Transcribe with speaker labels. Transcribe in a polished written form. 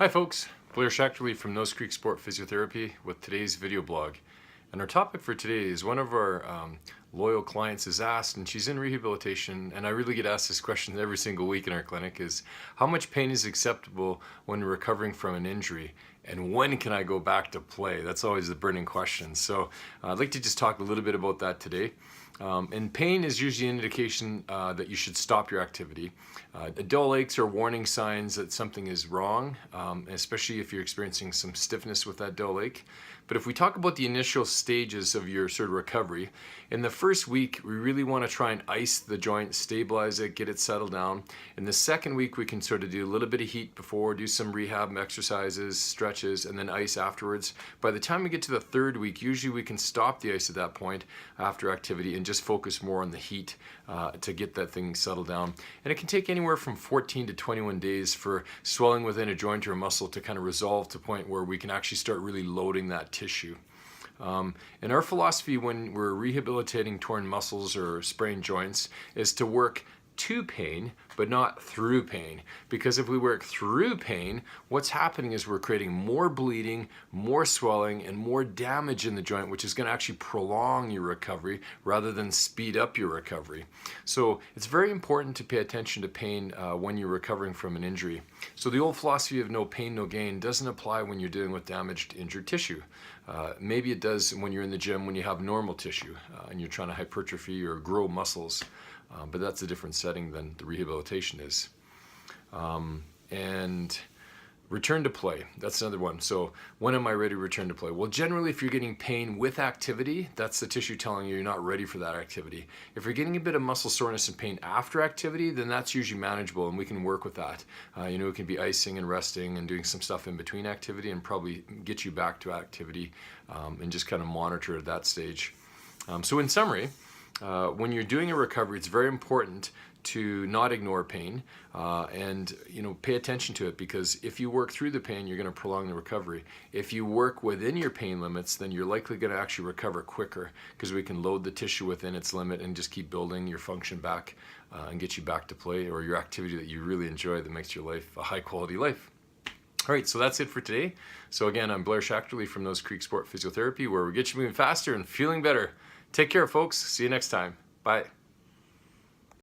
Speaker 1: Hi folks, Blair Schachterly from Nose Creek Sport Physiotherapy with today's video blog. And our topic for today is one of our loyal clients is asked, and she's in rehabilitation, and I really get asked this question every single week in our clinic, is how much pain is acceptable when recovering from an injury? And when can I go back to play? That's always the burning question. So I'd like to just talk a little bit about that today. And pain is usually an indication that you should stop your activity. Dull aches are warning signs that something is wrong, especially if you're experiencing some stiffness with that dull ache. But if we talk about the initial stages of your sort of recovery, in the first week, we really want to try and ice the joint, stabilize it, get it settled down. In the second week, we can sort of do a little bit of heat before, do some rehab exercises, stretches, and then ice afterwards. By the time we get to the third week, usually we can stop the ice at that point after activity and just focus more on the heat to get that thing settled down. And it can take anywhere from 14 to 21 days for swelling within a joint or a muscle to kind of resolve to a point where we can actually start really loading that tissue. And our philosophy when we're rehabilitating torn muscles or sprained joints is to work to pain, but not through pain. Because if we work through pain, what's happening is we're creating more bleeding, more swelling, and more damage in the joint, which is going to actually prolong your recovery rather than speed up your recovery. So it's very important to pay attention to pain when you're recovering from an injury. So the old philosophy of no pain, no gain doesn't apply when you're dealing with damaged, injured tissue. Maybe it does when you're in the gym when you have normal tissue and you're trying to hypertrophy or grow muscles. But that's a different setting than the rehabilitation is. And return to play, that's another one. So when am I ready to return to play? Well, generally if you're getting pain with activity, that's the tissue telling you you're not ready for that activity. If you're getting a bit of muscle soreness and pain after activity, then that's usually manageable and we can work with that. It can be icing and resting and doing some stuff in between activity and probably get you back to activity and just kind of monitor at that stage. So in summary, when you're doing a recovery, it's very important to not ignore pain and pay attention to it, because if you work through the pain, you're going to prolong the recovery. If you work within your pain limits, then you're likely going to actually recover quicker, because we can load the tissue within its limit and just keep building your function back and get you back to play or your activity that you really enjoy that makes your life a high quality life. All right, so that's it for today. So again, I'm Blair Schachterly from Nose Creek Sport Physiotherapy, where we get you moving faster and feeling better. Take care, folks. See you next time. Bye.